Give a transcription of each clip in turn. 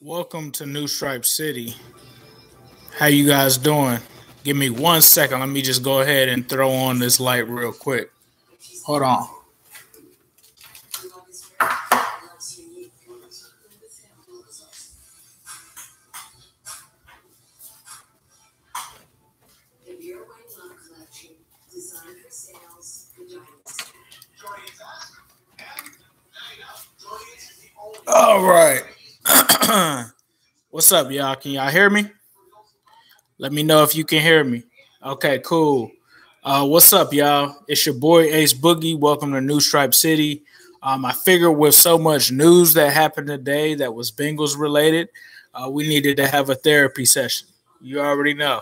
Welcome to New Stripe City. How you guys doing? Give me 1 second. Let me just go ahead and throw on this light real quick. Hold on. All right. What's up, y'all? Can y'all hear me? Let me know if you can hear me. Okay, cool. What's up, y'all? It's your boy Ace Boogie. Welcome to New Stripe City. I figured with so much news that happened today that was Bengals related, we needed to have a therapy session. You already know.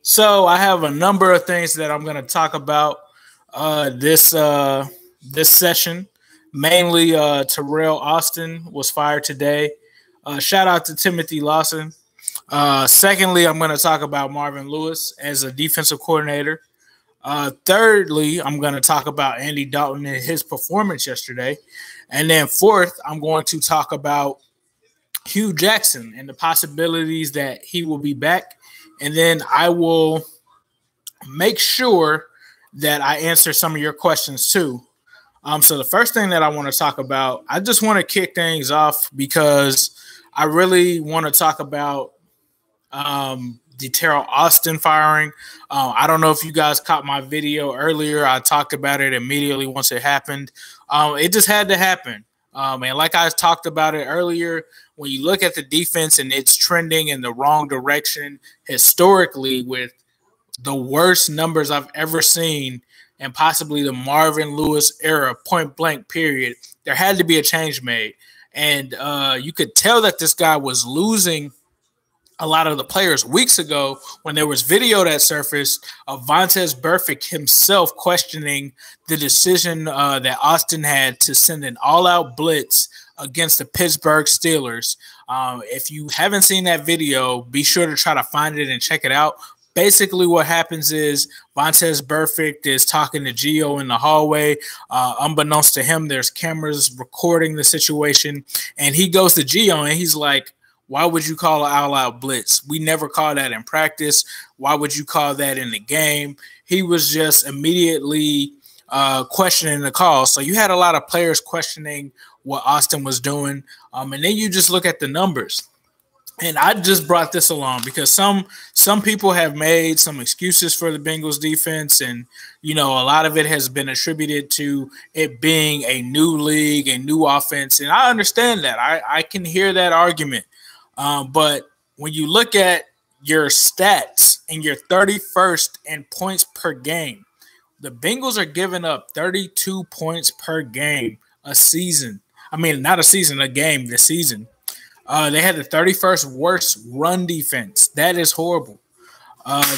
So I have a number of things that I'm going to talk about this session. Mainly, Teryl Austin was fired today. Shout out to Timothy Lawson. Secondly, I'm going to talk about Marvin Lewis as a defensive coordinator. Thirdly, I'm going to talk about Andy Dalton and his performance yesterday. And then fourth, I'm going to talk about Hugh Jackson and the possibilities that he will be back. And then I will make sure that I answer some of your questions too. So the first thing that I want to talk about, I just want to kick things off because I really want to talk about the Teryl Austin firing. I don't know if you guys caught my video earlier. I talked about it immediately once it happened. It just had to happen. And like I talked about it earlier, when you look at the defense and it's trending in the wrong direction historically with the worst numbers I've ever seen and possibly the Marvin Lewis era, point blank period, there had to be a change made. And you could tell that this guy was losing a lot of the players weeks ago when there was video that surfaced of Vontaze Burfict himself questioning the decision that Austin had to send an all-out blitz against the Pittsburgh Steelers. If you haven't seen that video, be sure to try to find it and check it out. Basically, what happens is Vontaze Burfict is talking to Gio in the hallway. Unbeknownst to him, there's cameras recording the situation. And he goes to Gio and he's like, why would you call an all-out blitz? We never call that in practice. Why would you call that in the game? He was just immediately questioning the call. So you had a lot of players questioning what Austin was doing. And then you just look at the numbers. And I just brought this along because some people have made some excuses for the Bengals defense. And, you know, a lot of it has been attributed to it being a new league, a new offense. And I understand that. I can hear that argument. But when you look at your stats and you're 31st in points per game, the Bengals are giving up 32 points per game a season. I mean, not a season, a game this season. They had the 31st worst run defense. That is horrible.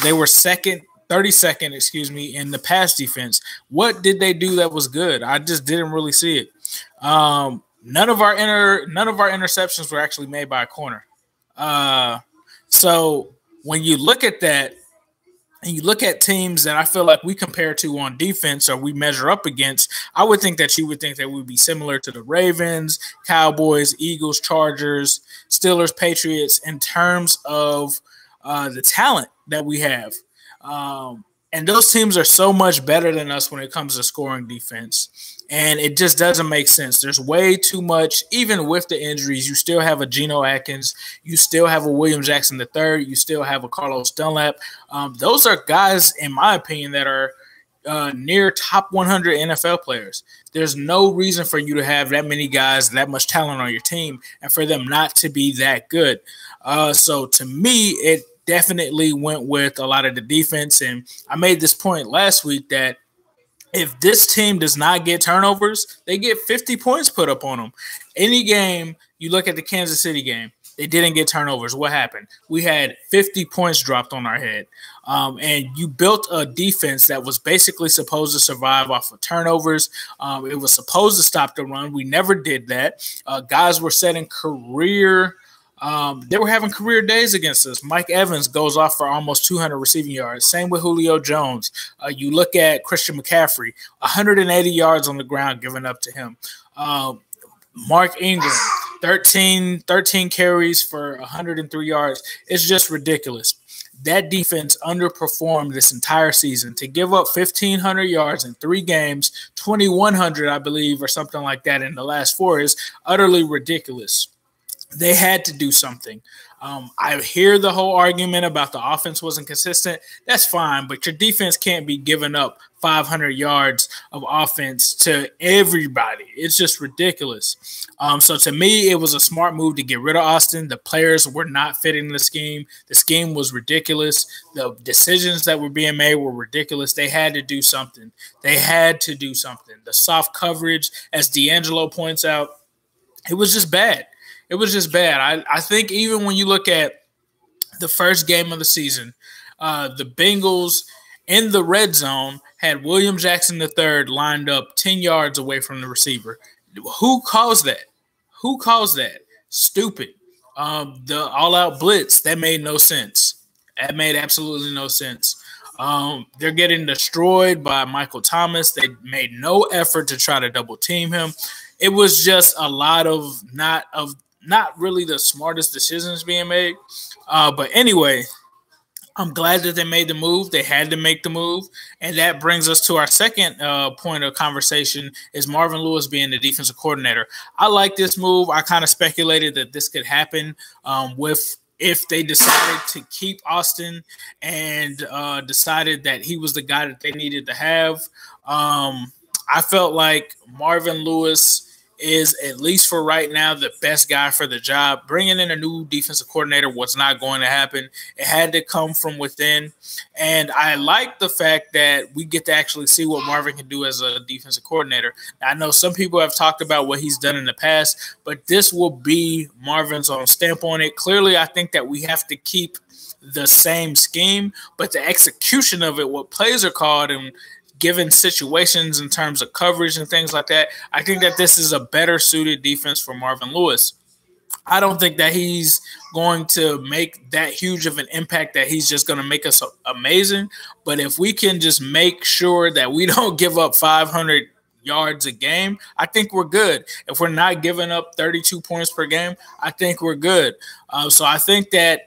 They were 32nd, in the pass defense. What did they do that was good? I just didn't really see it. None of our interceptions were actually made by a corner. So when you look at that and you look at teams that I feel like we compare to on defense or we measure up against, I would think that you would think that we would be similar to the Ravens, Cowboys, Eagles, Chargers, Steelers, Patriots in terms of the talent that we have. And those teams are so much better than us when it comes to scoring defense. And it just doesn't make sense. There's way too much, even with the injuries. You still have a Geno Atkins. You still have a William Jackson III. You still have a Carlos Dunlap. Those are guys, in my opinion, that are near top 100 NFL players. There's no reason for you to have that many guys, that much talent on your team, and for them not to be that good. So to me, it definitely went with a lot of the defense. And I made this point last week that if this team does not get turnovers, they get 50 points put up on them. Any game, you look at the Kansas City game, they didn't get turnovers. What happened? We had 50 points dropped on our head. And you built a defense that was basically supposed to survive off of turnovers. It was supposed to stop the run. We never did that. Guys were setting career They were having career days against us. Mike Evans goes off for almost 200 receiving yards. Same with Julio Jones. You look at Christian McCaffrey, 180 yards on the ground given up to him. Mark Ingram, 13 carries for 103 yards. It's just ridiculous. That defense underperformed this entire season. To give up 1,500 yards in 3 games, 2,100, I believe, or something like that in the last 4 is utterly ridiculous. They had to do something. I hear the whole argument about the offense wasn't consistent. That's fine, but your defense can't be giving up 500 yards of offense to everybody. It's just ridiculous. So to me, it was a smart move to get rid of Austin. The players were not fitting the scheme. The scheme was ridiculous. The decisions that were being made were ridiculous. They had to do something. The soft coverage, as D'Angelo points out, it was just bad. I think even when you look at the first game of the season, the Bengals in the red zone had William Jackson III lined up 10 yards away from the receiver. Who calls that? Stupid. The all-out blitz, that made no sense. That made absolutely no sense. They're getting destroyed by Michael Thomas. They made no effort to try to double team him. It was just a lot of not really the smartest decisions being made. But anyway, I'm glad that they made the move. They had to make the move. And that brings us to our second point of conversation is Marvin Lewis being the defensive coordinator. I like this move. I kind of speculated that this could happen if they decided to keep Austin and decided that he was the guy that they needed to have. I felt like Marvin Lewis is, at least for right now, the best guy for the job. Bringing in a new defensive coordinator was not going to happen. It had to come from within. And I like the fact that we get to actually see what Marvin can do as a defensive coordinator. I know some people have talked about what he's done in the past, but this will be Marvin's own stamp on it. Clearly, I think that we have to keep the same scheme, but the execution of it, what plays are called, and given situations in terms of coverage and things like that, I think that this is a better suited defense for Marvin Lewis. I don't think that he's going to make that huge of an impact that he's just going to make us amazing. But if we can just make sure that we don't give up 500 yards a game, I think we're good. If we're not giving up 32 points per game, I think we're good. So I think that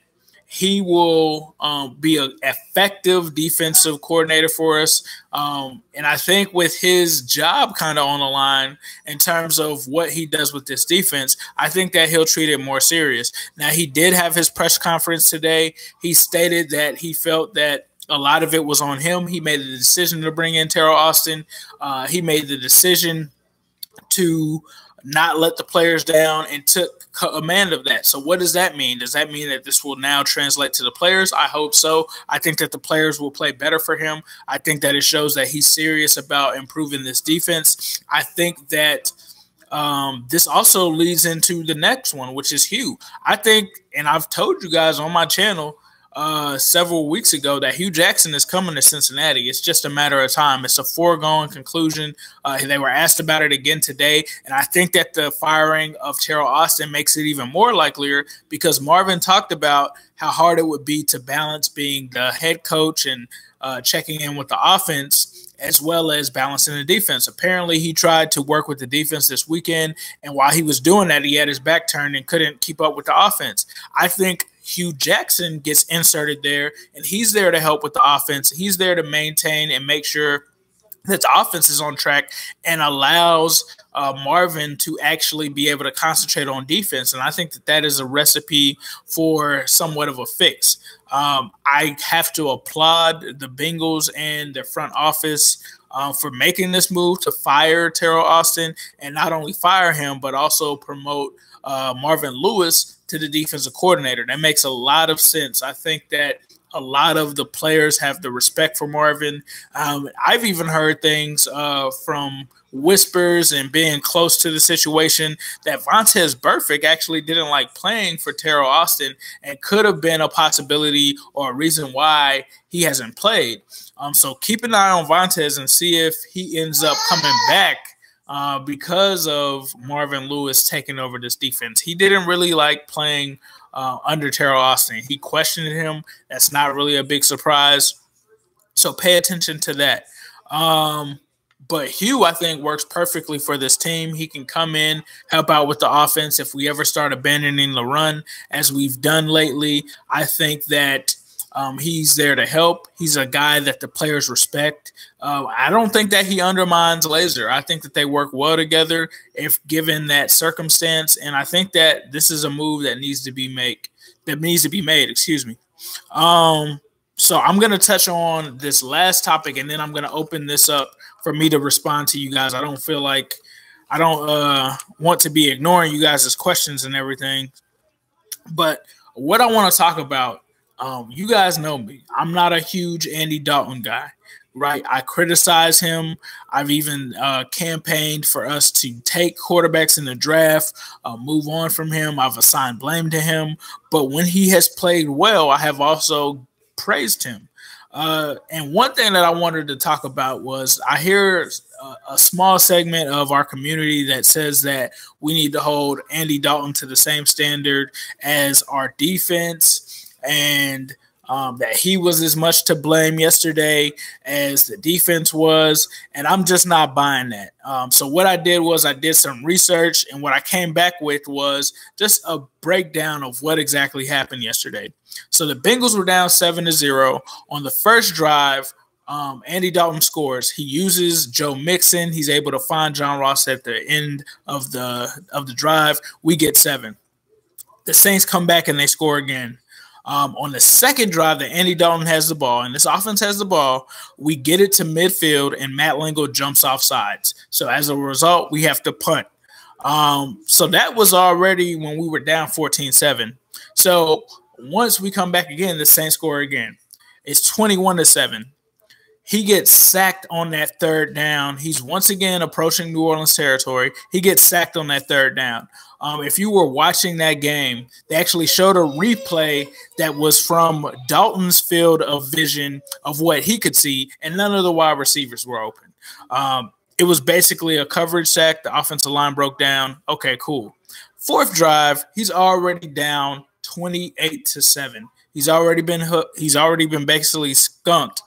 he will be an effective defensive coordinator for us. And I think with his job kind of on the line in terms of what he does with this defense, I think that he'll treat it more serious. Now, he did have his press conference today. He stated that he felt that a lot of it was on him. He made the decision to bring in Teryl Austin. He made the decision to not let the players down and took command of that. So what does that mean? Does that mean that this will now translate to the players? I hope so. I think that the players will play better for him. I think that it shows that he's serious about improving this defense. I think that this also leads into the next one, which is Hugh. I think, and I've told you guys on my channel several weeks ago, that Hugh Jackson is coming to Cincinnati. It's just a matter of time. It's a foregone conclusion. They were asked about it again today, and I think that the firing of Teryl Austin makes it even more likelier because Marvin talked about how hard it would be to balance being the head coach and checking in with the offense as well as balancing the defense. Apparently, he tried to work with the defense this weekend, and while he was doing that, he had his back turned and couldn't keep up with the offense. I think Hugh Jackson gets inserted there, and he's there to help with the offense. He's there to maintain and make sure that the offense is on track and allows Marvin to actually be able to concentrate on defense. And I think that that is a recipe for somewhat of a fix. I have to applaud the Bengals and their front office for making this move to fire Teryl Austin, and not only fire him, but also promote Marvin Lewis to the defensive coordinator. That makes a lot of sense. I think that a lot of the players have the respect for Marvin. I've even heard things from whispers and being close to the situation that Vontaze Burfict actually didn't like playing for Teryl Austin and could have been a possibility or a reason why he hasn't played. So keep an eye on Vontaze and see if he ends up coming back because of Marvin Lewis taking over this defense. He didn't really like playing under Teryl Austin. He questioned him. That's not really a big surprise. So pay attention to that. But Hugh, I think, works perfectly for this team. He can come in, help out with the offense if we ever start abandoning the run, as we've done lately. I think that he's there to help. He's a guy that the players respect. I don't think that he undermines Laser. I think that they work well together if given that circumstance. And I think that this is a move that needs to be made. Excuse me. So I'm going to touch on this last topic, and then I'm going to open this up for me to respond to you guys. I don't want to be ignoring you guys' questions and everything. But what I want to talk about, you guys know me. I'm not a huge Andy Dalton guy, right? I criticize him. I've even campaigned for us to take quarterbacks in the draft, move on from him. I've assigned blame to him. But when he has played well, I have also praised him. And one thing that I wanted to talk about was I hear a small segment of our community that says that we need to hold Andy Dalton to the same standard as our defense, and that he was as much to blame yesterday as the defense was. And I'm just not buying that. So what I did was I did some research, and what I came back with was just a breakdown of what exactly happened yesterday. So the Bengals were down 7-0 on the first drive. Andy Dalton scores. He uses Joe Mixon. He's able to find John Ross at the end of the drive. We get 7. The Saints come back and they score again. On the second drive that Andy Dalton has the ball, and this offense has the ball, we get it to midfield, and Matt Lingle jumps off sides. So as a result, we have to punt. So that was already when we were down 14-7. So once we come back again, the Saints score again. It's 21-7. He gets sacked on that third down. He's once again approaching New Orleans territory. He gets sacked on that third down. If you were watching that game, they actually showed a replay that was from Dalton's field of vision of what he could see, and none of the wide receivers were open. It was basically a coverage sack. The offensive line broke down. Okay, cool. Fourth drive, he's already down 28-7. He's already been basically skunked.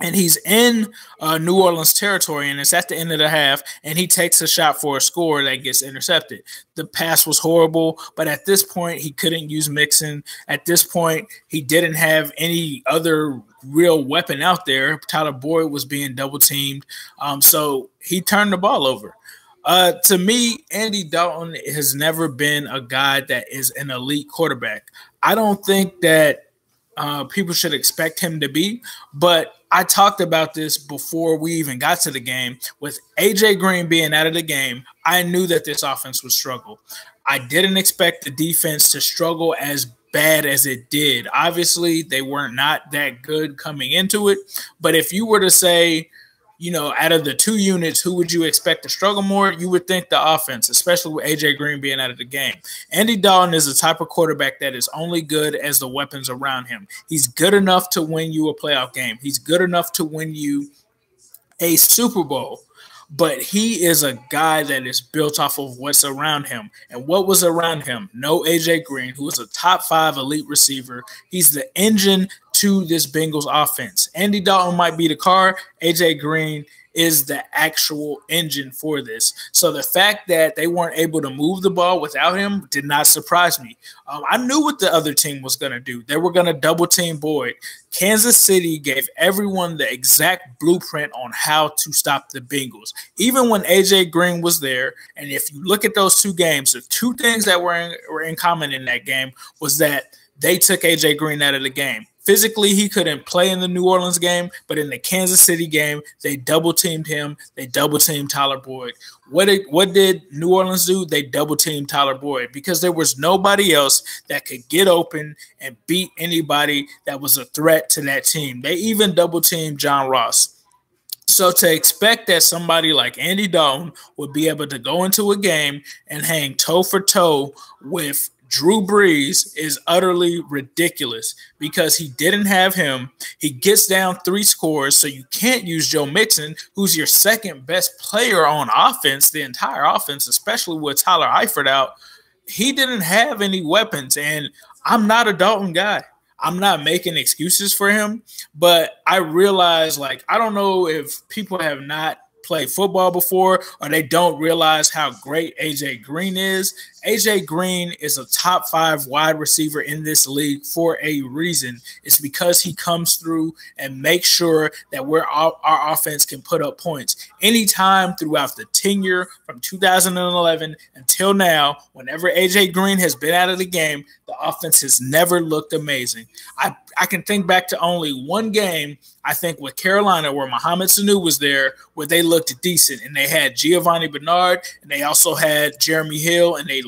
And he's in New Orleans territory, and it's at the end of the half, and he takes a shot for a score that gets intercepted. The pass was horrible, but at this point, he couldn't use Mixon. At this point, he didn't have any other real weapon out there. Tyler Boyd was being double-teamed, so he turned the ball over. To me, Andy Dalton has never been a guy that is an elite quarterback. I don't think that people should expect him to be, but I talked about this before we even got to the game. With A.J. Green being out of the game, I knew that this offense would struggle. I didn't expect the defense to struggle as bad as it did. Obviously, they were not that good coming into it, but if you were to say, you know, out of the two units, who would you expect to struggle more? You would think the offense, especially with A.J. Green being out of the game. Andy Dalton is the type of quarterback that is only good as the weapons around him. He's good enough to win you a playoff game. He's good enough to win you a Super Bowl. But he is a guy that is built off of what's around him. And what was around him? No A.J. Green, who is a top 5 elite receiver. He's the engine to this Bengals offense. Andy Dalton might be the car. A.J. Green is the actual engine for this. So the fact that they weren't able to move the ball without him did not surprise me. I knew what the other team was going to do. They were going to double team Boyd. Kansas City gave everyone the exact blueprint on how to stop the Bengals. Even when A.J. Green was there, and if you look at those two games, the two things that were in common in that game was that they took A.J. Green out of the game. Physically, he couldn't play in the New Orleans game, but in the Kansas City game, they double-teamed him. They double-teamed Tyler Boyd. What did New Orleans do? They double-teamed Tyler Boyd because there was nobody else that could get open and beat anybody that was a threat to that team. They even double-teamed John Ross. So to expect that somebody like Andy Dalton would be able to go into a game and hang toe for toe with Drew Brees is utterly ridiculous because he didn't have him. He gets down 3 scores, so you can't use Joe Mixon, who's your second best player on offense, the entire offense, especially with Tyler Eifert out. He didn't have any weapons, and I'm not a Dalton guy. I'm not making excuses for him, but I realize, like, I don't know if people have not played football before or they don't realize how great A.J. Green is. A.J. Green is a top 5 wide receiver in this league for a reason. It's because he comes through and makes sure that our offense can put up points. Anytime throughout the tenure from 2011 until now, whenever A.J. Green has been out of the game, the offense has never looked amazing. I can think back to only one game, I think, with Carolina where Mohamed Sanu was there, where they looked decent, and they had Giovanni Bernard, and they also had Jeremy Hill, and they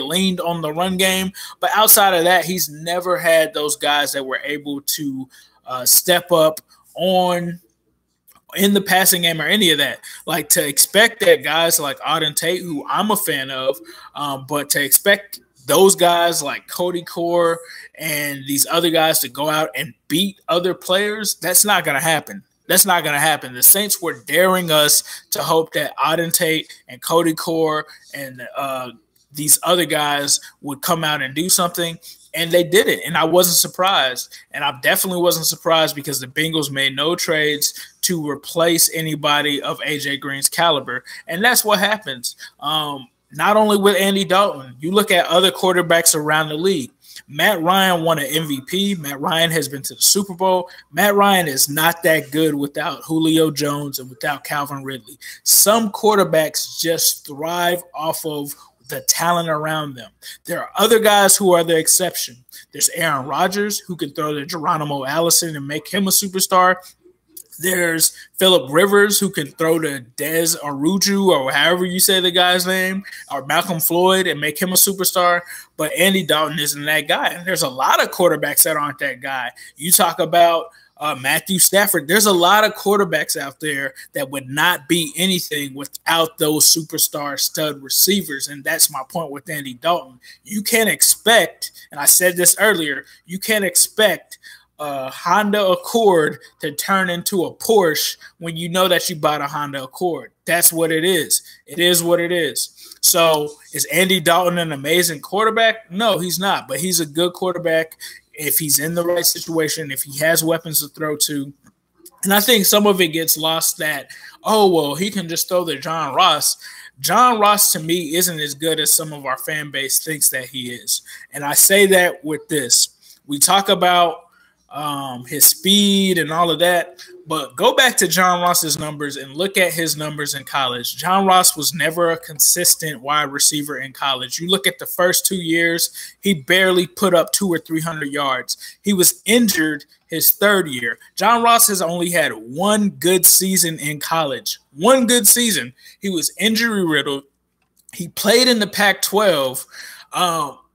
leaned on the run game. But outside of that, he's never had those guys that were able to step up in the passing game or any of that. Like, to expect that guys like Auden Tate, who I'm a fan of, but to expect those guys like Cody Core and these other guys to go out and beat other players, that's not going to happen. That's not going to happen. The Saints were daring us to hope that Auden Tate and Cody Core and these other guys would come out and do something, and they did it, and I wasn't surprised. And I definitely wasn't surprised because the Bengals made no trades to replace anybody of A.J. Green's caliber, and that's what happens. Not only with Andy Dalton, you look at other quarterbacks around the league. Matt Ryan won an MVP. Matt Ryan has been to the Super Bowl. Matt Ryan is not that good without Julio Jones and without Calvin Ridley. Some quarterbacks just thrive off of the talent around them. There are other guys who are the exception. There's Aaron Rodgers, who can throw to Geronimo Allison and make him a superstar. There's Phillip Rivers, who can throw to Des Aruju, or however you say the guy's name, or Malcolm Floyd, and make him a superstar. But Andy Dalton isn't that guy. And there's a lot of quarterbacks that aren't that guy. You talk about Matthew Stafford. There's a lot of quarterbacks out there that would not be anything without those superstar stud receivers. And that's my point with Andy Dalton. You can't expect, and I said this earlier, you can't expect a Honda Accord to turn into a Porsche when you know that you bought a Honda Accord. That's what it is. It is what it is. So is Andy Dalton an amazing quarterback? No, he's not, but he's a good quarterback if he's in the right situation, if he has weapons to throw to. And I think some of it gets lost that, oh, well, he can just throw to John Ross. John Ross, to me, isn't as good as some of our fan base thinks that he is. And I say that with this. We talk about his speed and all of that, but go back to John Ross's numbers and look at his numbers in college. John Ross was never a consistent wide receiver in college. You look at the first 2 years, he barely put up 200 or 300 yards. He was injured his third year. John Ross has only had one good season in college. One good season. He was injury riddled. He played in the Pac-12.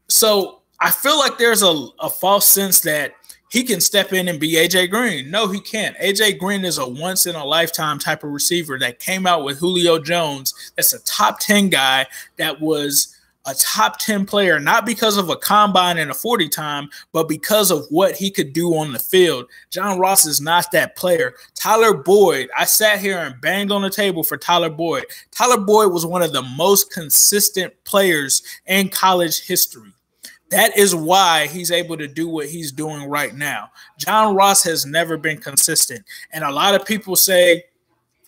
So I feel like there's a false sense that he can step in and be A.J. Green. No, he can't. A.J. Green is a once-in-a-lifetime type of receiver that came out with Julio Jones. That's a top 10 guy that was a top 10 player, not because of a combine and a 40 time, but because of what he could do on the field. John Ross is not that player. Tyler Boyd, I sat here and banged on the table for Tyler Boyd. Tyler Boyd was one of the most consistent players in college history. That is why he's able to do what he's doing right now. John Ross has never been consistent. And a lot of people say,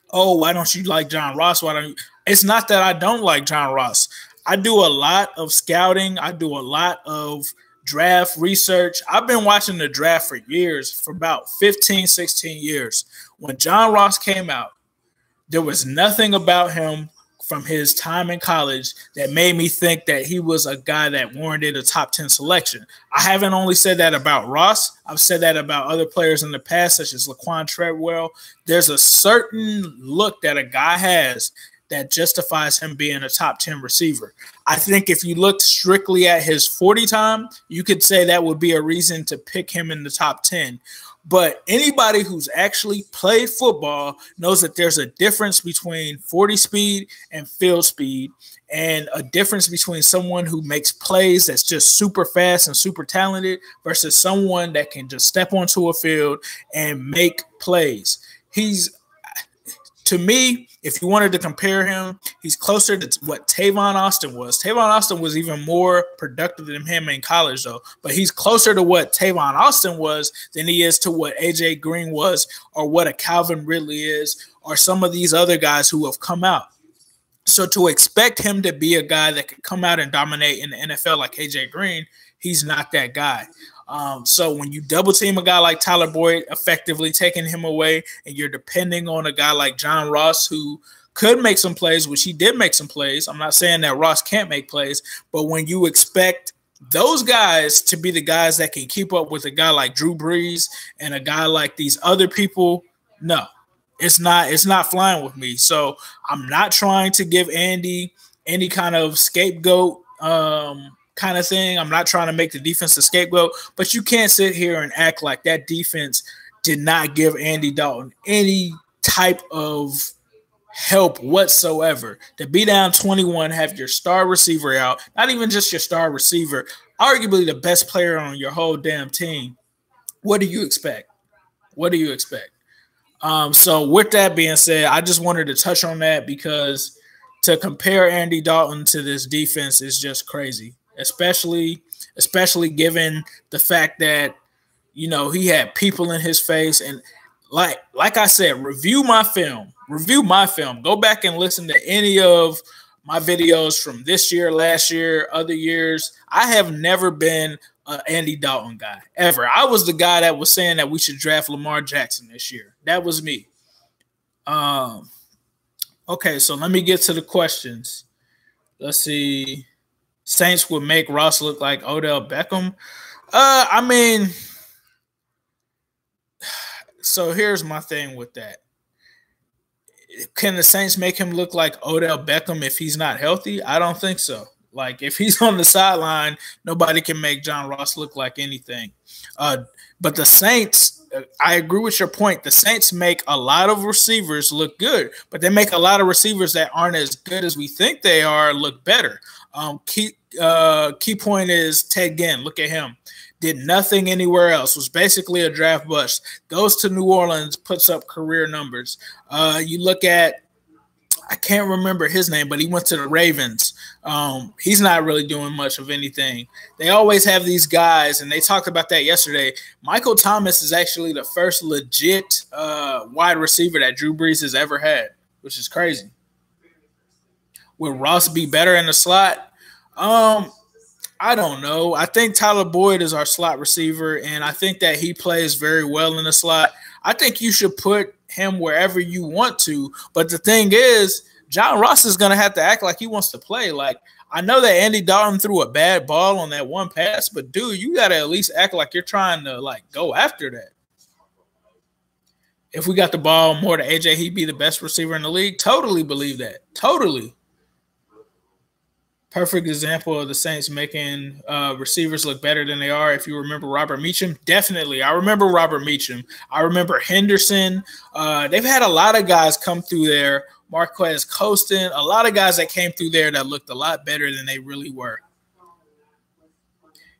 oh, why don't you like John Ross? Why don't you? It's not that I don't like John Ross. I do a lot of scouting. I do a lot of draft research. I've been watching the draft for years, for about 15, 16 years. When John Ross came out, there was nothing about him from his time in college that made me think that he was a guy that warranted a top 10 selection. I haven't only said that about Ross. I've said that about other players in the past, such as Laquan Treadwell. There's a certain look that a guy has that justifies him being a top 10 receiver. I think if you looked strictly at his 40 time, you could say that would be a reason to pick him in the top 10. But anybody who's actually played football knows that there's a difference between 40 speed and field speed, and a difference between someone who makes plays that's just super fast and super talented versus someone that can just step onto a field and make plays. To me, if you wanted to compare him, he's closer to what Tavon Austin was. Tavon Austin was even more productive than him in college, though. But he's closer to what Tavon Austin was than he is to what A.J. Green was or what a Calvin Ridley is or some of these other guys who have come out. So to expect him to be a guy that could come out and dominate in the NFL like A.J. Green, he's not that guy. So when you double team a guy like Tyler Boyd, effectively taking him away, and you're depending on a guy like John Ross who could make some plays, which he did make some plays. I'm not saying that Ross can't make plays, but when you expect those guys to be the guys that can keep up with a guy like Drew Brees and a guy like these other people, no, it's not flying with me. So I'm not trying to give Andy any kind of scapegoat kind of thing. I'm not trying to make the defense a scapegoat, but you can't sit here and act like that defense did not give Andy Dalton any type of help whatsoever. To be down 21, have your star receiver out, not even just your star receiver, arguably the best player on your whole damn team. What do you expect? What do you expect? So with that being said, I just wanted to touch on that because to compare Andy Dalton to this defense is just crazy. Especially given the fact that, you know, he had people in his face. And like I said, review my film. Go back and listen to any of my videos from this year, last year, other years. I have never been an Andy Dalton guy, ever. I was the guy that was saying that we should draft Lamar Jackson this year. That was me. Okay, so let me get to the questions. Let's see. Saints would make Ross look like Odell Beckham. I mean, so here's my thing with that. Can the Saints make him look like Odell Beckham if he's not healthy? I don't think so. Like, if he's on the sideline, nobody can make John Ross look like anything. But the Saints, I agree with your point. The Saints make a lot of receivers look good, but they make a lot of receivers that aren't as good as we think they are look better. Key point is Ted Ginn. Look at him. Did nothing anywhere else. Was basically a draft bust. Goes to New Orleans, puts up career numbers. You look at, I can't remember his name, but he went to the Ravens. He's not really doing much of anything. They always have these guys, and they talked about that yesterday. Michael Thomas is actually the first legit wide receiver that Drew Brees has ever had, which is crazy. Will Ross be better in the slot? I don't know. I think Tyler Boyd is our slot receiver, and I think that he plays very well in the slot. I think you should put him wherever you want to. But the thing is, John Ross is going to have to act like he wants to play. Like, I know that Andy Dalton threw a bad ball on that one pass, but, dude, you got to at least act like you're trying to, like, go after that. If we got the ball more to AJ, he'd be the best receiver in the league. Totally believe that. Totally. Perfect example of the Saints making receivers look better than they are. If you remember Robert Meacham, definitely. I remember Robert Meacham. I remember Henderson. They've had a lot of guys come through there. Marquez Colston, a lot of guys that came through there that looked a lot better than they really were.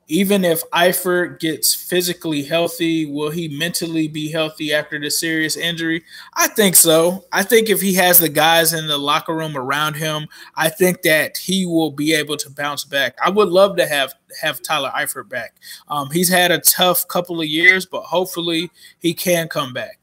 Even if Eifert gets physically healthy, will he mentally be healthy after the serious injury? I think so. I think if he has the guys in the locker room around him, I think that he will be able to bounce back. I would love to have Tyler Eifert back. He's had a tough couple of years, but hopefully he can come back.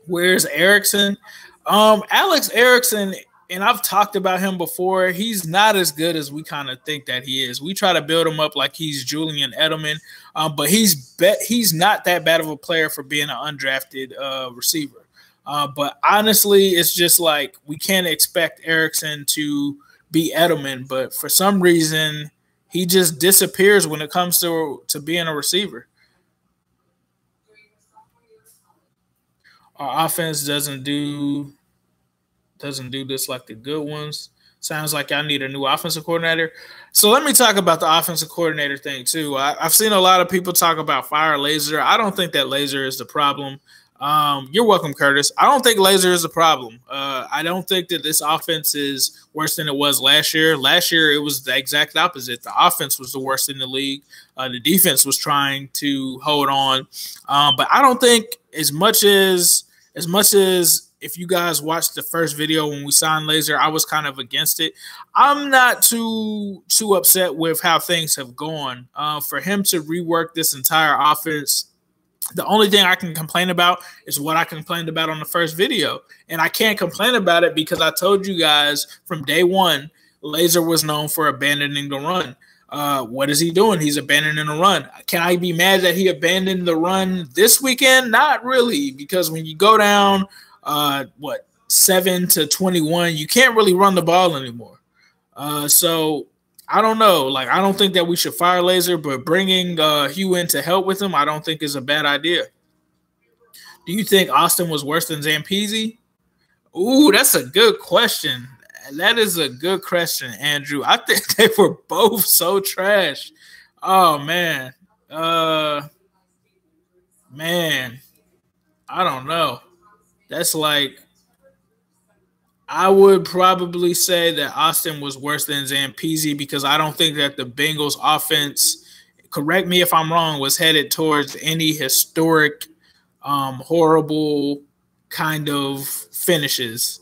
Where's Erickson? Alex Erickson, and I've talked about him before, he's not as good as we kind of think that he is. We try to build him up like he's Julian Edelman, but he's not that bad of a player for being an undrafted receiver. But honestly, it's just like we can't expect Erickson to be Edelman, but for some reason, he just disappears when it comes to being a receiver. Our offense doesn't do this like the good ones. Sounds like I need a new offensive coordinator. So let me talk about the offensive coordinator thing too. I've seen a lot of people talk about fire Laser. I don't think that Laser is the problem. You're welcome, Curtis. I don't think Laser is the problem. I don't think that this offense is worse than it was last year. Last year, it was the exact opposite. The offense was the worst in the league. The defense was trying to hold on. But I don't think as much as if you guys watched the first video when we signed Laser, I was kind of against it. I'm not too upset with how things have gone. For him to rework this entire offense, the only thing I can complain about is what I complained about on the first video. And I can't complain about it because I told you guys from day one, Laser was known for abandoning the run. What is he doing? He's abandoning the run. Can I be mad that he abandoned the run this weekend? Not really, because when you go down, 7-21, you can't really run the ball anymore. So I don't know. Like, I don't think that we should fire Laser, but bringing Hugh in to help with him, I don't think is a bad idea. Do you think Austin was worse than Zampese? Ooh, that's a good question. That is a good question, Andrew. I think they were both so trash. Oh, man. Man, I don't know. That's like, I would probably say that Austin was worse than Zampese because I don't think that the Bengals offense, correct me if I'm wrong, was headed towards any historic, horrible kind of finishes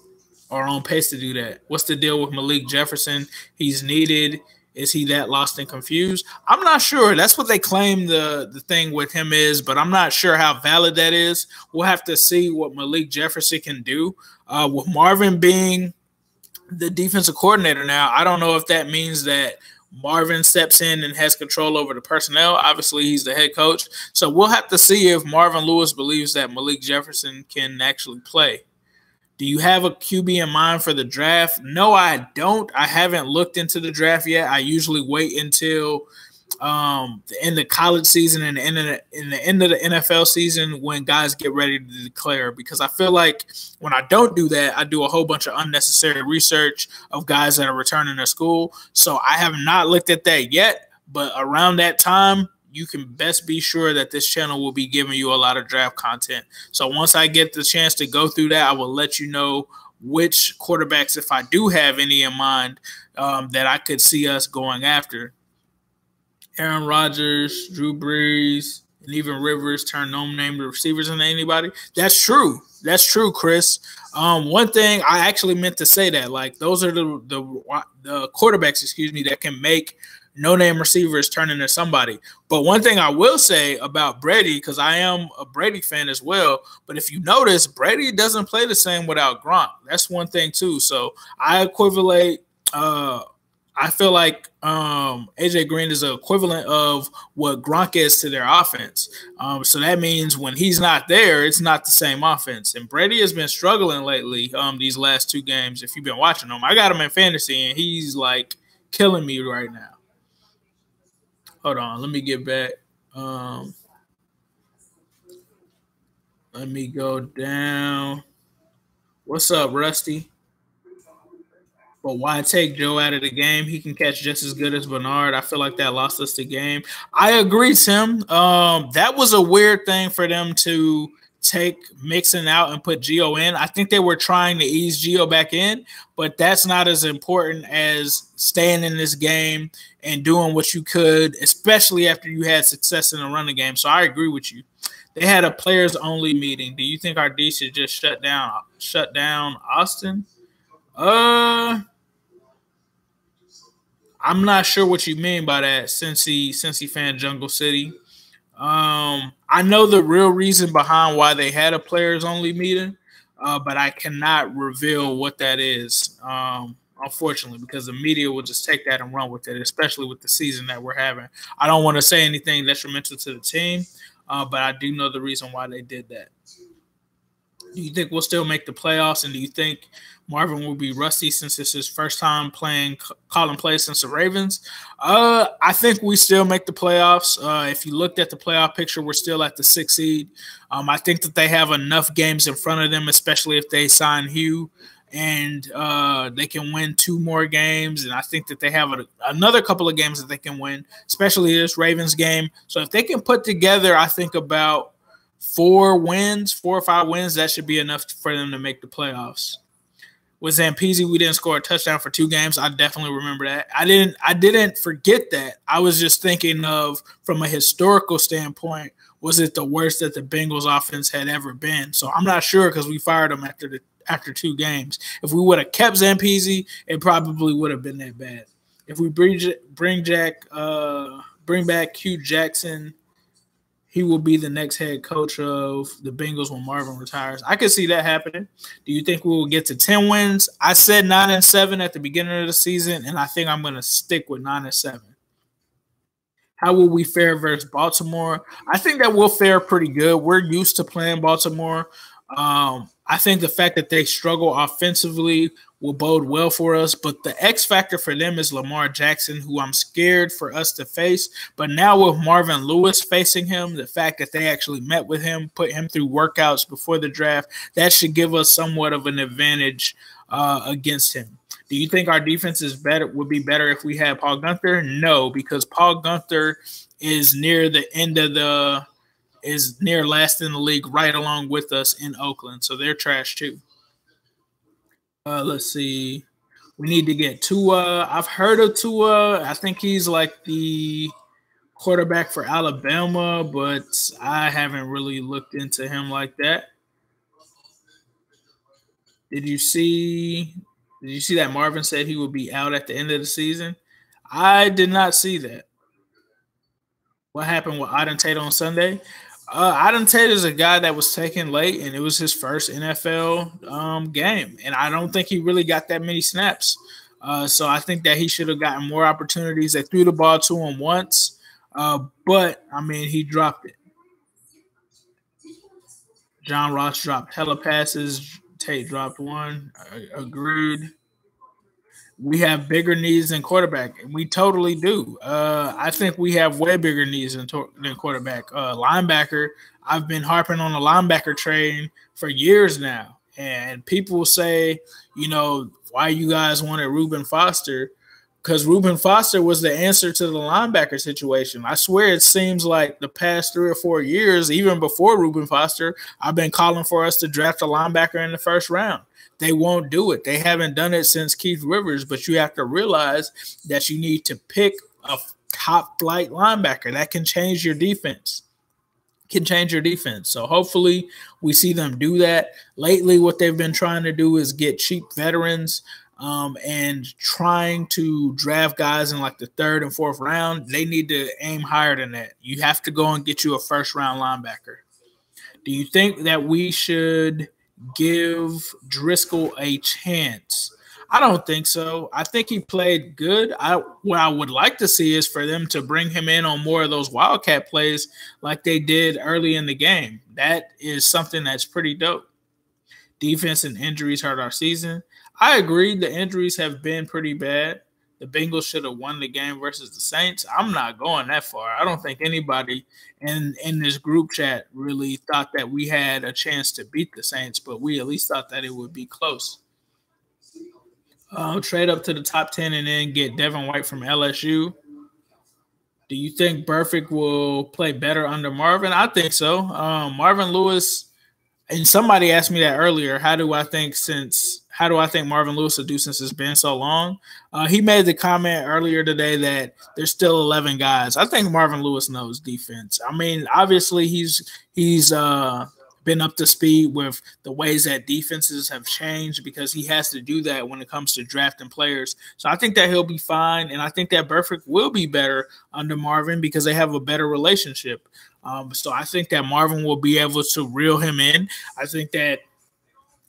or on pace to do that. What's the deal with Malik Jefferson? He's needed. Is he that lost and confused? I'm not sure. That's what they claim the thing with him is, but I'm not sure how valid that is. We'll have to see what Malik Jefferson can do. With Marvin being the defensive coordinator now, I don't know if that means that Marvin steps in and has control over the personnel. Obviously, he's the head coach. So we'll have to see if Marvin Lewis believes that Malik Jefferson can actually play. Do you have a QB in mind for the draft? No, I don't. I haven't looked into the draft yet. I usually wait until the end of college season and in the end of the NFL season when guys get ready to declare, because I feel like when I don't do that, I do a whole bunch of unnecessary research of guys that are returning to school. So I have not looked at that yet, but around that time, you can best be sure that this channel will be giving you a lot of draft content. So once I get the chance to go through that, I will let you know which quarterbacks, if I do have any in mind, that I could see us going after. Aaron Rodgers, Drew Brees, and even Rivers turn no-name receivers into anybody. That's true. That's true, Chris. One thing I actually meant to say that, like, those are the quarterbacks, that can make no-name receivers turn into somebody. But one thing I will say about Brady, because I am a Brady fan as well, but if you notice, Brady doesn't play the same without Gronk. That's one thing too. So I equivalent I feel like AJ Green is an equivalent of what Gronk is to their offense. So that means when he's not there, it's not the same offense. And Brady has been struggling lately these last two games. If you've been watching him, I got him in fantasy, and he's like killing me right now. Hold on, let me get back. Let me go down. What's up, Rusty? But why take Joe out of the game? He can catch just as good as Bernard. I feel like that lost us the game. I agree, Tim. That was a weird thing for them to take Mixon out and put Gio in. I think they were trying to ease Gio back in, but that's not as important as staying in this game and doing what you could, especially after you had success in the running game. So I agree with you. They had a players-only meeting. Do you think our D should just shut down Austin? I'm not sure what you mean by that, Cincy fan Jungle City. I know the real reason behind why they had a players-only meeting, but I cannot reveal what that is, unfortunately, because the media will just take that and run with it, especially with the season that we're having. I don't want to say anything detrimental to the team, but I do know the reason why they did that. Do you think we'll still make the playoffs, and do you think Marvin will be rusty since it's his first time calling plays since the Ravens? I think we still make the playoffs. If you looked at the playoff picture, we're still at the 6th seed. I think that they have enough games in front of them, especially if they sign Hugh, and they can win 2 more games. And I think that they have another couple of games that they can win, especially this Ravens game. So if they can put together, I think, about 4 or 5 wins, that should be enough for them to make the playoffs. With Zampese, we didn't score a touchdown for 2 games. I definitely remember that. I didn't forget that. I was just thinking of, from a historical standpoint, was it the worst that the Bengals offense had ever been? So I'm not sure, because we fired them after after 2 games. If we would have kept Zampese, it probably would have been that bad. If we bring back Hugh Jackson, he will be the next head coach of the Bengals when Marvin retires. I could see that happening. Do you think we will get to 10 wins? I said 9-7 at the beginning of the season, and I think I'm going to stick with 9-7. How will we fare versus Baltimore? I think that we'll fare pretty good. We're used to playing Baltimore. I think the fact that they struggle offensively will bode well for us. But the X factor for them is Lamar Jackson, who I'm scared for us to face. But now with Marvin Lewis facing him, the fact that they actually met with him, put him through workouts before the draft, that should give us somewhat of an advantage against him. Do you think our defense would be better if we had Paul Guenther? No, because Paul Guenther is near last in the league, right along with us in Oakland. So they're trash too. Let's see. We need to get Tua. I've heard of Tua. I think he's like the quarterback for Alabama, but I haven't really looked into him like that. Did you see that Marvin said he would be out at the end of the season? I did not see that. What happened with Auden Tate on Sunday? Auden Tate is a guy that was taken late, and it was his first NFL game. And I don't think he really got that many snaps. So I think that he should have gotten more opportunities. They threw the ball to him once, but, I mean, he dropped it. John Ross dropped hella passes. Tate dropped one. Agreed. We have bigger needs than quarterback. We totally do. I think we have way bigger needs than quarterback. Linebacker, I've been harping on the linebacker train for years now. And people say, why you guys wanted Reuben Foster? Because Reuben Foster was the answer to the linebacker situation. I swear it seems like the past 3 or 4 years, even before Reuben Foster, I've been calling for us to draft a linebacker in the first round. They won't do it. They haven't done it since Keith Rivers, but you have to realize that you need to pick a top flight linebacker that can change your defense. So hopefully we see them do that. Lately, what they've been trying to do is get cheap veterans and trying to draft guys in like the 3rd and 4th round. They need to aim higher than that. You have to go and get you a first-round linebacker. Do you think that we should give Driscoll a chance? I don't think so. I think he played good. What I would like to see is for them to bring him in on more of those wildcat plays like they did early in the game. That is something that's pretty dope. Defense and injuries hurt our season. I agree. The injuries have been pretty bad. The Bengals should have won the game versus the Saints. I'm not going that far. I don't think anybody in this group chat really thought that we had a chance to beat the Saints, but we at least thought that it would be close. Trade up to the top 10 and then get Devin White from LSU. Do you think Burfict will play better under Marvin? I think so. Marvin Lewis, and somebody asked me that earlier, how do I think Marvin Lewis will do since it's been so long? He made the comment earlier today that there's still 11 guys. I think Marvin Lewis knows defense. I mean, obviously he's been up to speed with the ways that defenses have changed because he has to do that when it comes to drafting players. So I think that he'll be fine, and I think that Burfict will be better under Marvin because they have a better relationship. So I think that Marvin will be able to reel him in. I think that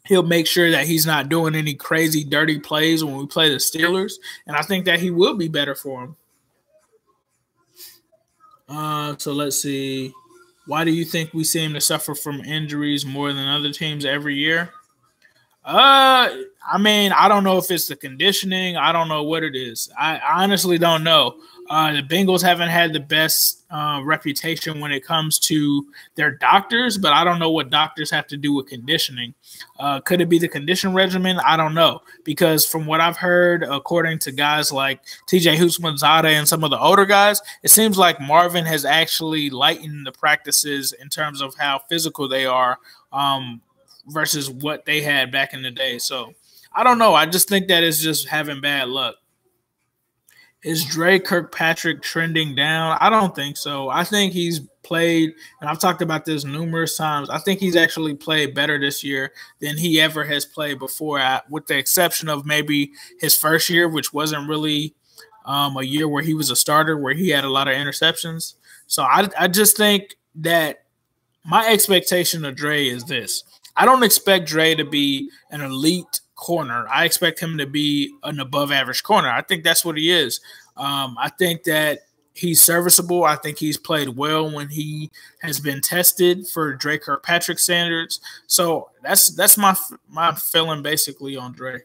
he'll make sure that he's not doing any crazy, dirty plays when we play the Steelers, and I think that he will be better for him. So let's see. Why do you think we seem to suffer from injuries more than other teams every year? I mean, I don't know if it's the conditioning. I don't know what it is. I honestly don't know. The Bengals haven't had the best reputation when it comes to their doctors, but I don't know what doctors have to do with conditioning. Could it be the condition regimen? I don't know, because from what I've heard, according to guys like TJ Houshmandzadeh and some of the older guys, it seems like Marvin has actually lightened the practices in terms of how physical they are versus what they had back in the day. So I don't know. I just think that it's just having bad luck. Is Dre Kirkpatrick trending down? I don't think so. I think he's played, and I've talked about this numerous times. I think he's actually played better this year than he ever has played before, with the exception of maybe his first year, which wasn't really a year where he was a starter, where he had a lot of interceptions. So I just think that my expectation of Dre is this. I don't expect Dre to be an elite corner. I expect him to be an above average corner. I think that's what he is. I think that he's serviceable. I think he's played well when he has been tested for Dre Kirkpatrick standards. So that's my feeling basically on Dre.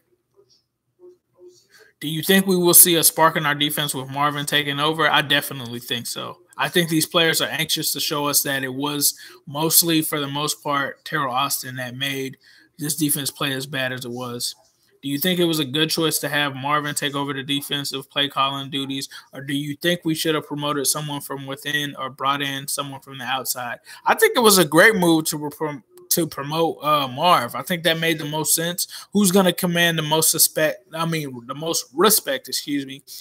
Do you think we will see a spark in our defense with Marvin taking over? I definitely think so. I think these players are anxious to show us that it was mostly, for the most part, Teryl Austin that made this defense play as bad as it was. Do you think it was a good choice to have Marvin take over the defensive play calling duties, or do you think we should have promoted someone from within or brought in someone from the outside? I think it was a great move to promote Marv. I think that made the most sense. Who's going to command the most the most respect,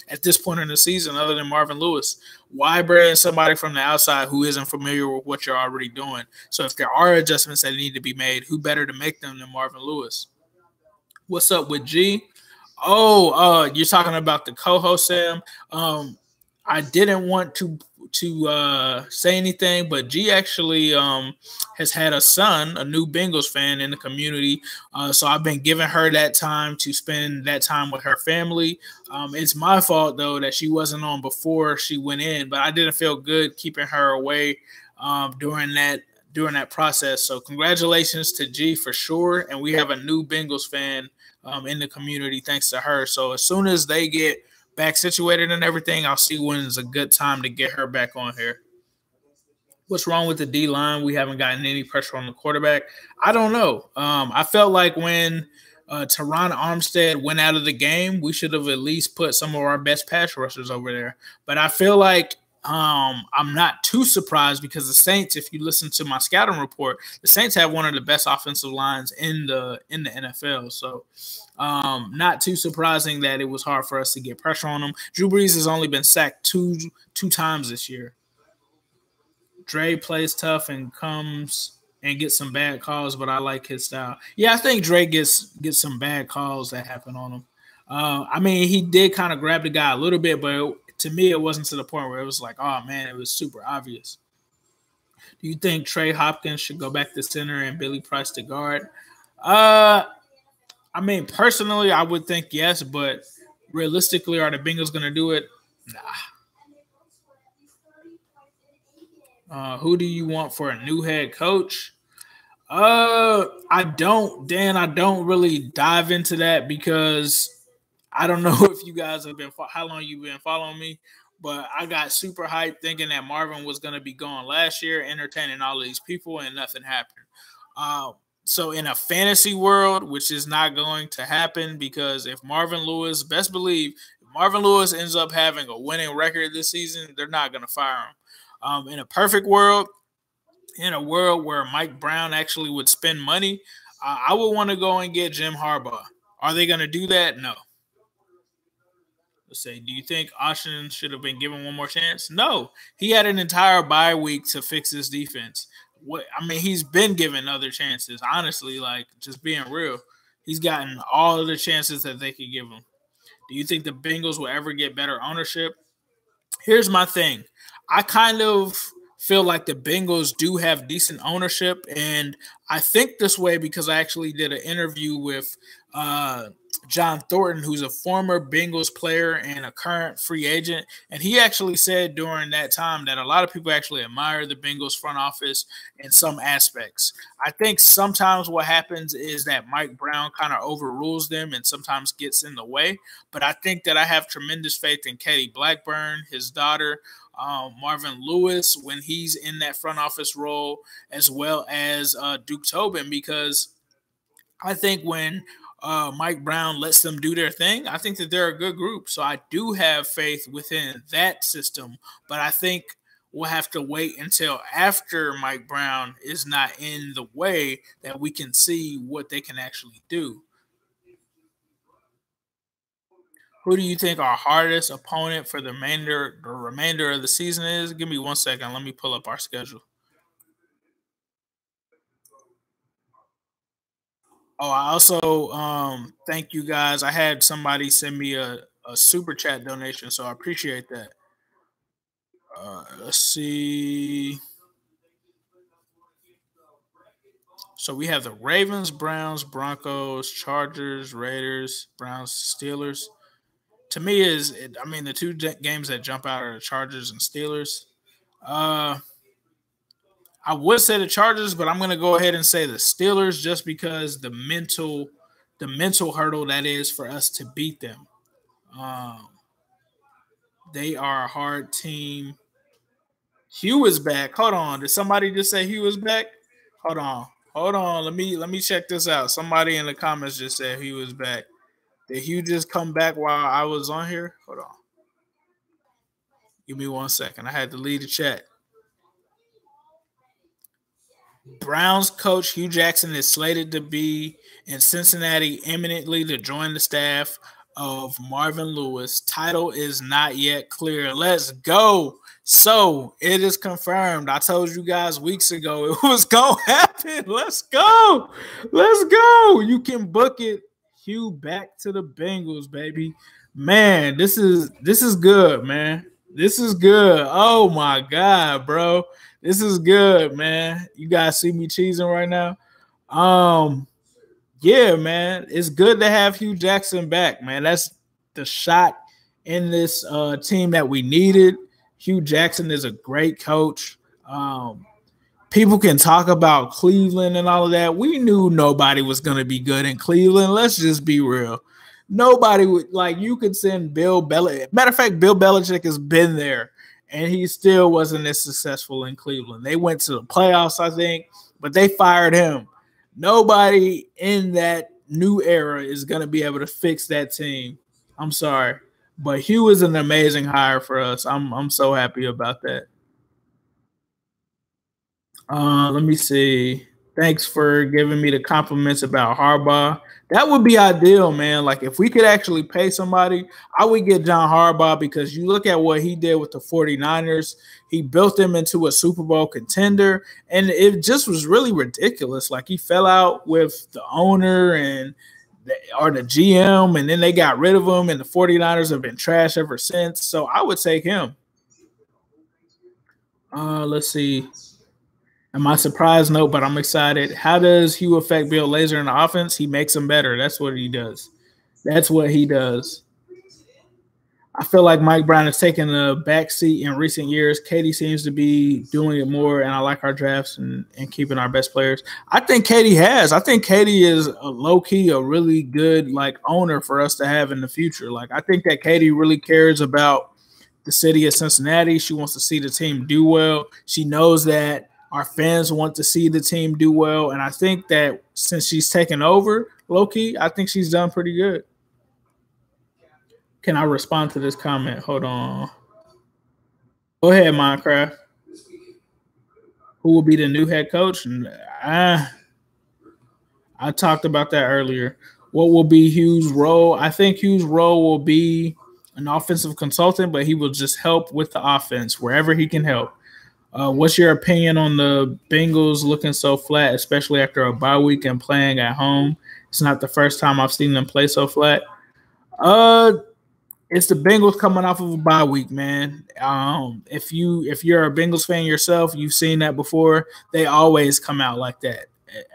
at this point in the season other than Marvin Lewis? Why bring in somebody from the outside who isn't familiar with what you're already doing? So if there are adjustments that need to be made, who better to make them than Marvin Lewis? What's up with G? Oh, you're talking about the co-host, Sam. I didn't want to say anything, but G actually has had a son, a new Bengals fan in the community. So I've been giving her that time to spend that time with her family. It's my fault though that she wasn't on before she went in, but I didn't feel good keeping her away during that process. So congratulations to G for sure, and we have a new Bengals fan in the community thanks to her. So as soon as they get back situated and everything, I'll see when is a good time to get her back on here. What's wrong with the D line? We haven't gotten any pressure on the quarterback. I don't know. I felt like when Teron Armstead went out of the game, we should have at least put some of our best pass rushers over there. But I feel like I'm not too surprised because the Saints, if you listen to my scouting report, the Saints have one of the best offensive lines in the NFL. So not too surprising that it was hard for us to get pressure on them. Drew Brees has only been sacked two times this year. Dre plays tough and comes and gets some bad calls, but I like his style. Yeah, I think Dre gets some bad calls that happen on him. I mean, he did kind of grab the guy a little bit, but to me, it wasn't to the point where it was like, oh, man, it was super obvious. Do you think Trey Hopkins should go back to center and Billy Price to guard? I mean, personally, I would think yes, but realistically, are the Bengals going to do it? Nah. Who do you want for a new head coach? I don't really dive into that because I don't know if you guys have been how long you've been following me, but I got super hyped thinking that Marvin was going to be gone last year, entertaining all of these people, and nothing happened. So in a fantasy world, which is not going to happen because if Marvin Lewis, best believe, if Marvin Lewis ends up having a winning record this season, they're not going to fire him. In a perfect world, in a world where Mike Brown actually would spend money, I would want to go and get Jim Harbaugh. Are they going to do that? No. Let's say, do you think Austin should have been given one more chance? No. He had an entire bye week to fix his defense. He's been given other chances. Honestly, like, just being real. He's gotten all of the chances that they could give him. Do you think the Bengals will ever get better ownership? Here's my thing. I kind of feel like the Bengals do have decent ownership, and I think this way because I actually did an interview with John Thornton, who's a former Bengals player and a current free agent, and he actually said during that time that a lot of people actually admire the Bengals front office in some aspects. I think sometimes what happens is that Mike Brown kind of overrules them and sometimes gets in the way, but I think that I have tremendous faith in Katie Blackburn, his daughter, Marvin Lewis when he's in that front office role, as well as Duke Tobin, because I think when Mike Brown lets them do their thing, I think that they're a good group. So I do have faith within that system, but I think we'll have to wait until after Mike Brown is not in the way that we can see what they can actually do. Who do you think our hardest opponent for the remainder of the season is? Give me 1 second. Let me pull up our schedule. Oh, I also thank you guys. I had somebody send me a super chat donation, so I appreciate that. Let's see. So we have the Ravens, Browns, Broncos, Chargers, Raiders, Browns, Steelers. To me, the two games that jump out are the Chargers and Steelers. I would say the Chargers, but I'm going to go ahead and say the Steelers just because the mental hurdle that is for us to beat them. They are a hard team. Hugh is back. Hold on. Did somebody just say Hugh is back? Hold on. Let me check this out. Somebody in the comments just said Hugh is back. Did Hugh just come back while I was on here? Hold on. Give me 1 second. I had to leave the chat. Browns coach Hugh Jackson is slated to be in Cincinnati imminently to join the staff of Marvin Lewis. Title is not yet clear. Let's go. So it is confirmed. I told you guys weeks ago it was going to happen. Let's go. Let's go. You can book it. Hugh back to the Bengals, baby. Man, this is good, man. This is good. Oh, my God, bro. This is good, man. You guys see me cheesing right now? Yeah, man. It's good to have Hugh Jackson back, man. That's the shot in this team that we needed. Hugh Jackson is a great coach. People can talk about Cleveland and all of that. We knew nobody was going to be good in Cleveland. Let's just be real. Nobody would, like, you could send Bill Belichick. Matter of fact, Bill Belichick has been there, and he still wasn't as successful in Cleveland. They went to the playoffs, I think, but they fired him. Nobody in that new era is going to be able to fix that team. I'm sorry. But Hugh is an amazing hire for us. I'm so happy about that. Let me see. Thanks for giving me the compliments about Harbaugh. That would be ideal, man. Like, if we could actually pay somebody, I would get John Harbaugh, because you look at what he did with the 49ers. He built them into a Super Bowl contender, and it just was really ridiculous. Like, he fell out with the owner or the GM, and then they got rid of him, and the 49ers have been trash ever since. So I would take him. Let's see. Am I surprised? No, but I'm excited. How does Hugh affect Bill Lazor in the offense? He makes them better. That's what he does. That's what he does. I feel like Mike Brown has taken a backseat in recent years. Katie seems to be doing it more, and I like our drafts and keeping our best players. I think Katie has. I think Katie is a low-key, a really good, like, owner for us to have in the future. Like, I think that Katie really cares about the city of Cincinnati. She wants to see the team do well. She knows that our fans want to see the team do well, and I think that since she's taken over, low-key, I think she's done pretty good. Can I respond to this comment? Hold on. Go ahead, Minecraft. Who will be the new head coach? I talked about that earlier. What will be Hugh's role? I think Hugh's role will be an offensive consultant, but he will just help with the offense wherever he can help. What's your opinion on the Bengals looking so flat, especially after a bye week and playing at home? It's not the first time I've seen them play so flat. It's the Bengals coming off of a bye week, man. If you're a Bengals fan yourself, you've seen that before. They always come out like that.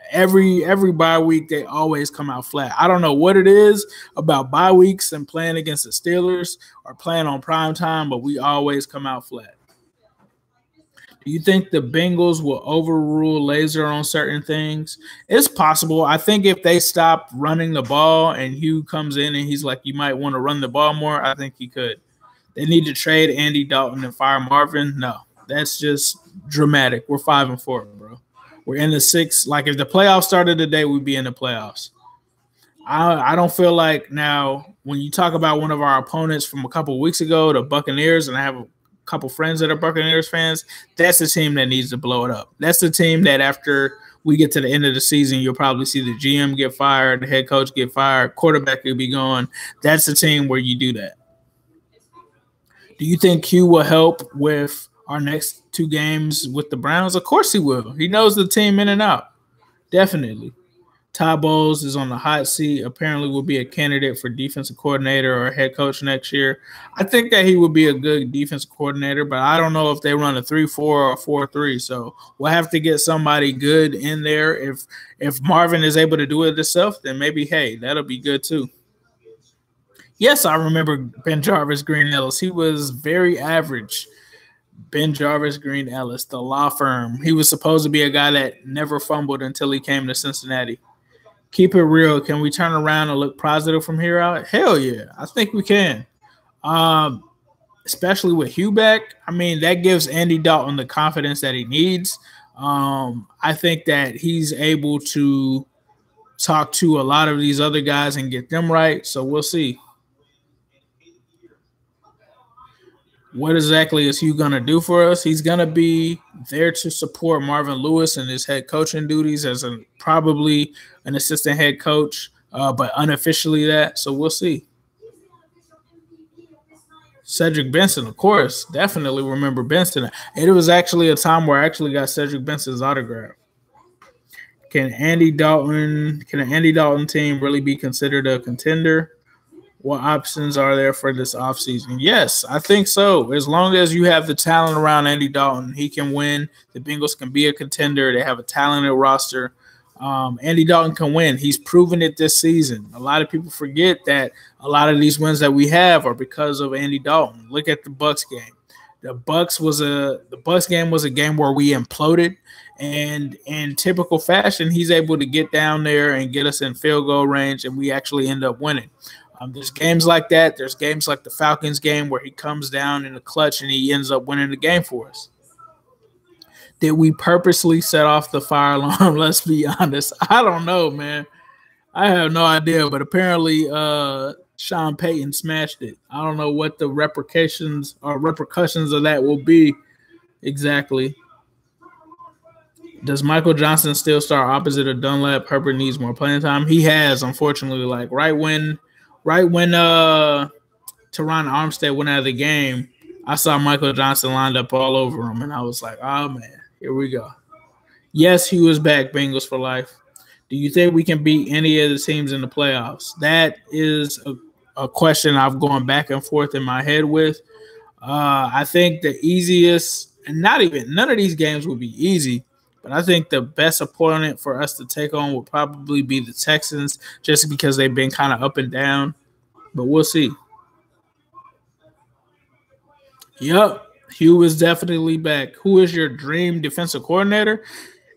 Every bye week, they always come out flat. I don't know what it is about bye weeks and playing against the Steelers or playing on prime time, but we always come out flat. Do you think the Bengals will overrule Lazor on certain things? It's possible. I think if they stop running the ball and Hugh comes in and he's like, you might want to run the ball more, I think he could. They need to trade Andy Dalton and fire Marvin. No, that's just dramatic. We're 5-4, bro. We're in the 6th. Like, if the playoffs started today, we'd be in the playoffs. I don't feel like now when you talk about one of our opponents from a couple of weeks ago, the Buccaneers, and I have a couple friends that are Buccaneers fans, that's the team that needs to blow it up. That's the team that after we get to the end of the season, you'll probably see the GM get fired, the head coach get fired, quarterback will be gone. That's the team where you do that. Do you think Hugh will help with our next 2 games with the Browns? Of course he will. He knows the team in and out. Definitely. Todd Bowles is on the hot seat. Apparently will be a candidate for defensive coordinator or head coach next year. I think that he would be a good defensive coordinator, but I don't know if they run a 3-4 or a 4-3. So we'll have to get somebody good in there. If Marvin is able to do it himself, then maybe, hey, that'll be good too. Yes, I remember Ben Jarvis Green Ellis. He was very average. Ben Jarvis Green Ellis, the law firm. He was supposed to be a guy that never fumbled until he came to Cincinnati. Keep it real. Can we turn around and look positive from here out? Hell yeah. I think we can. Especially with Hugh back. I mean, that gives Andy Dalton the confidence that he needs. I think that he's able to talk to a lot of these other guys and get them right. So we'll see. What exactly is Hugh going to do for us? He's going to be there to support Marvin Lewis in his head coaching duties as probably an assistant head coach, but unofficially that. So we'll see. Cedric Benson, of course. Definitely remember Benson. It was actually a time where I actually got Cedric Benson's autograph. Can an Andy Dalton team really be considered a contender? What options are there for this offseason? Yes, I think so. As long as you have the talent around Andy Dalton, he can win. The Bengals can be a contender. They have a talented roster. Andy Dalton can win. He's proven it this season. A lot of people forget that a lot of these wins that we have are because of Andy Dalton. Look at the Bucs game. The Bucs game was a game where we imploded, and in typical fashion, he's able to get down there and get us in field goal range, and we actually end up winning. There's games like that. There's games like the Falcons game where he comes down in the clutch and he ends up winning the game for us. Did we purposely set off the fire alarm? Let's be honest. I don't know, man. I have no idea, but apparently Sean Payton smashed it. I don't know what the repercussions of that will be exactly. Does Michael Johnson still start opposite of Dunlap? Herbert needs more playing time. He has, unfortunately, like right when Teron Armstead went out of the game, I saw Michael Johnson lined up all over him, and I was like, oh, man, here we go. Yes, he was back, Bengals for life. Do you think we can beat any of the teams in the playoffs? That is a question I've gone back and forth in my head with. I think the easiest, and none of these games will be easy, but I think the best opponent for us to take on will probably be the Texans, just because they've been kind of up and down. But we'll see. Yep, Hugh is definitely back. Who is your dream defensive coordinator?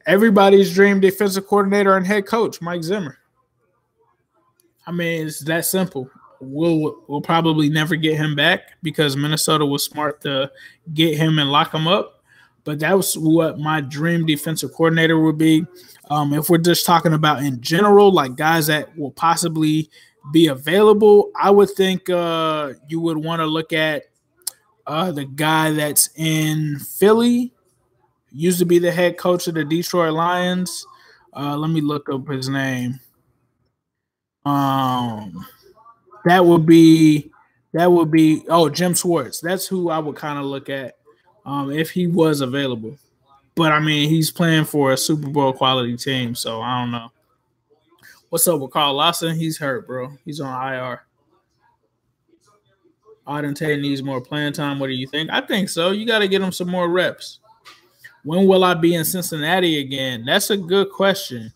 Everybody's dream defensive coordinator and head coach, Mike Zimmer. I mean, it's that simple. We'll probably never get him back because Minnesota was smart to get him and lock him up. But that was what my dream defensive coordinator would be. If we're just talking about in general, like guys that will possibly be available, I would think you would want to look at the guy that's in Philly, used to be the head coach of the Detroit Lions. Let me look up his name. That would be Jim Schwartz. That's who I would kind of look at. If he was available. But, I mean, he's playing for a Super Bowl quality team, so I don't know. What's up with Carl Lawson? He's hurt, bro. He's on IR. Auden Tate needs more playing time. What do you think? I think so. You got to get him some more reps. When will I be in Cincinnati again? That's a good question.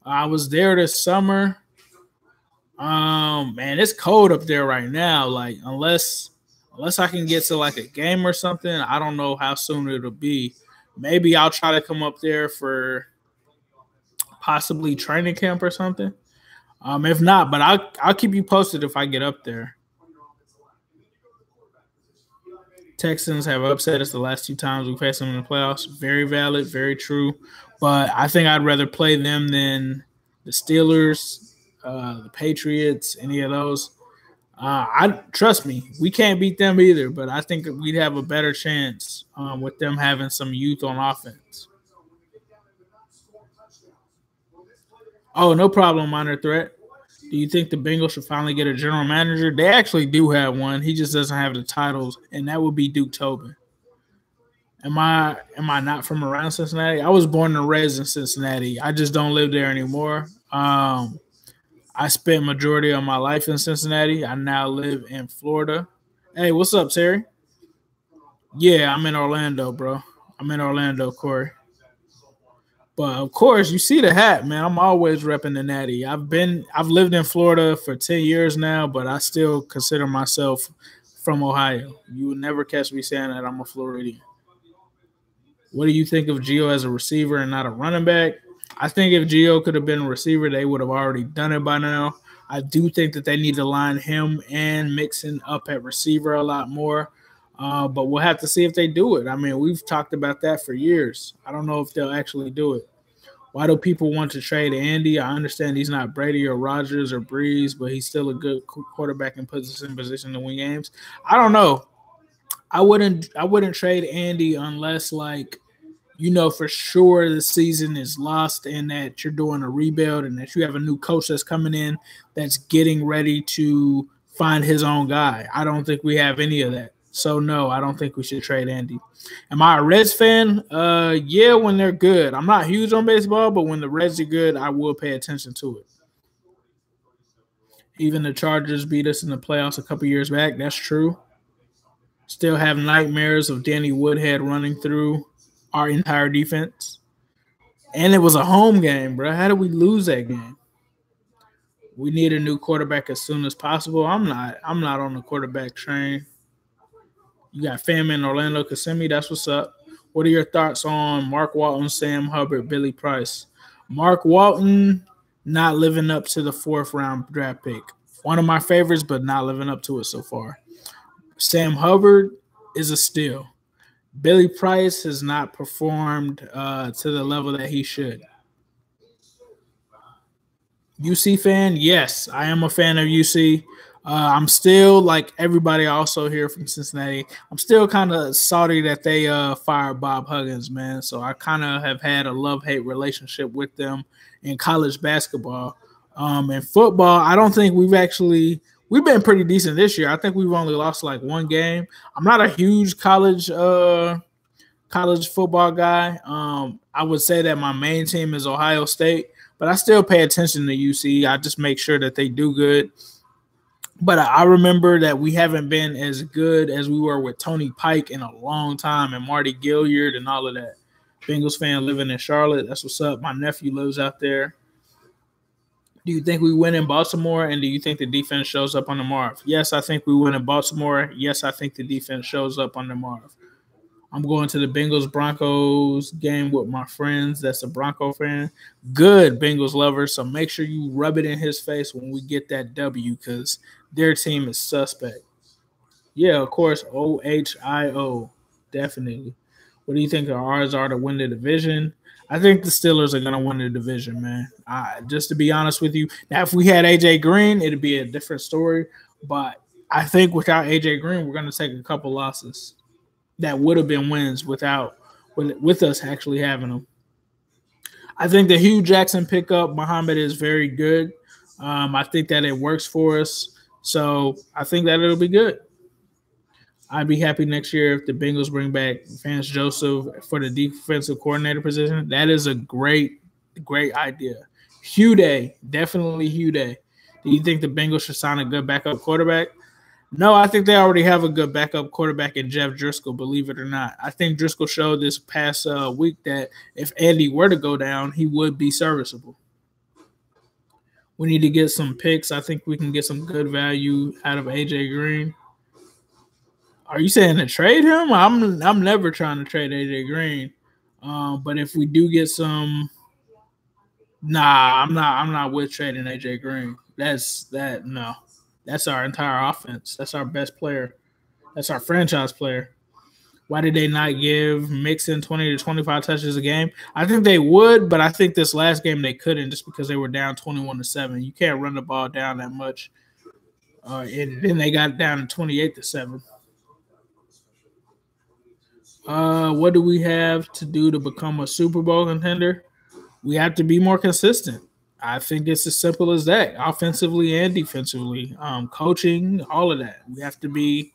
I was there this summer. Man, it's cold up there right now. Like, unless I can get to like a game or something, I don't know how soon it'll be. Maybe I'll try to come up there for possibly training camp or something. If not, but I'll keep you posted if I get up there. Texans have upset us the last 2 times we faced them in the playoffs. Very valid, very true. But I think I'd rather play them than the Steelers, the Patriots, any of those. Trust me, we can't beat them either, but I think we'd have a better chance with them having some youth on offense. Oh, no problem, minor threat. Do you think the Bengals should finally get a general manager? They actually do have one. He just doesn't have the titles, and that would be Duke Tobin. Am I not from around Cincinnati? I was born and raised in Cincinnati. I just don't live there anymore. I spent majority of my life in Cincinnati. I now live in Florida. Hey, what's up, Terry? Yeah, I'm in Orlando, bro. I'm in Orlando, Corey. But of course, you see the hat, man. I'm always repping the natty. I've lived in Florida for 10 years now, but I still consider myself from Ohio. You would never catch me saying that I'm a Floridian. What do you think of Gio as a receiver and not a running back? I think if Gio could have been a receiver, they would have already done it by now. I do think that they need to line him and Mixon up at receiver a lot more. But we'll have to see if they do it. I mean, we've talked about that for years. I don't know if they'll actually do it. Why do people want to trade Andy? I understand he's not Brady or Rodgers or Breeze, but he's still a good quarterback and puts us in position to win games. I don't know. I wouldn't trade Andy unless like for sure the season is lost and that you're doing a rebuild and that you have a new coach that's coming in that's getting ready to find his own guy. I don't think we have any of that. So no, I don't think we should trade Andy. Am I a Reds fan? Yeah, when they're good. I'm not huge on baseball, but when the Reds are good, I will pay attention to it. Even the Chargers beat us in the playoffs a couple years back. That's true. Still have nightmares of Danny Woodhead running through our entire defense. And it was a home game, bro. How did we lose that game? We need a new quarterback as soon as possible. I'm not on the quarterback train. You got fam in Orlando Kissimmee. That's what's up. What are your thoughts on Mark Walton, Sam Hubbard, Billy Price? Mark Walton not living up to the 4th round draft pick. One of my favorites, but not living up to it so far. Sam Hubbard is a steal. Billy Price has not performed to the level that he should. UC fan? Yes, I am a fan of UC. I'm still like everybody also here from Cincinnati. I'm still kind of salty that they fired Bob Huggins, man. So I kind of have had a love-hate relationship with them in college basketball. In football, I don't think we've been pretty decent this year. I think we've only lost like one game. I'm not a huge college football guy. I would say that my main team is Ohio State, but I still pay attention to UC. I just make sure that they do good. But I remember that we haven't been as good as we were with Tony Pike in a long time and Marty Gilliard and all of that. Bengals fan living in Charlotte. That's what's up. My nephew lives out there. Do you think we win in Baltimore, and do you think the defense shows up on the Marv? Yes, I think we win in Baltimore. Yes, I think the defense shows up on the Marv. I'm going to the Bengals-Broncos game with my friends. That's a Bronco fan. Good Bengals lover, so make sure you rub it in his face when we get that W because their team is suspect. Yeah, of course, OHIO, definitely. What do you think the odds are to win the division? I think the Steelers are going to win the division, man. Just to be honest with you, now if we had A.J. Green, it'd be a different story. But I think without A.J. Green, we're going to take a couple losses that would have been wins with us actually having them. I think the Hugh Jackson pickup, Muhammad, is very good. I think that it works for us. So I think that it'll be good. I'd be happy next year if the Bengals bring back Vance Joseph for the defensive coordinator position. That is a great, great idea. Hugh Day, definitely Hugh Day. Do you think the Bengals should sign a good backup quarterback? No, I think they already have a good backup quarterback in Jeff Driscoll, believe it or not. I think Driscoll showed this past week that if Andy were to go down, he would be serviceable. We need to get some picks. I think we can get some good value out of A.J. Green. Are you saying to trade him? I'm never trying to trade A.J. Green. But if we do get some – I'm not with trading A.J. Green. No. That's our entire offense. That's our best player. That's our franchise player. Why did they not give Mixon 20 to 25 touches a game? I think they would, but I think this last game they couldn't just because they were down 21-7. You can't run the ball down that much. And then they got down to 28-7. What do we have to do to become a Super Bowl contender? We have to be more consistent. I think it's as simple as that, offensively and defensively, coaching, all of that. We have to be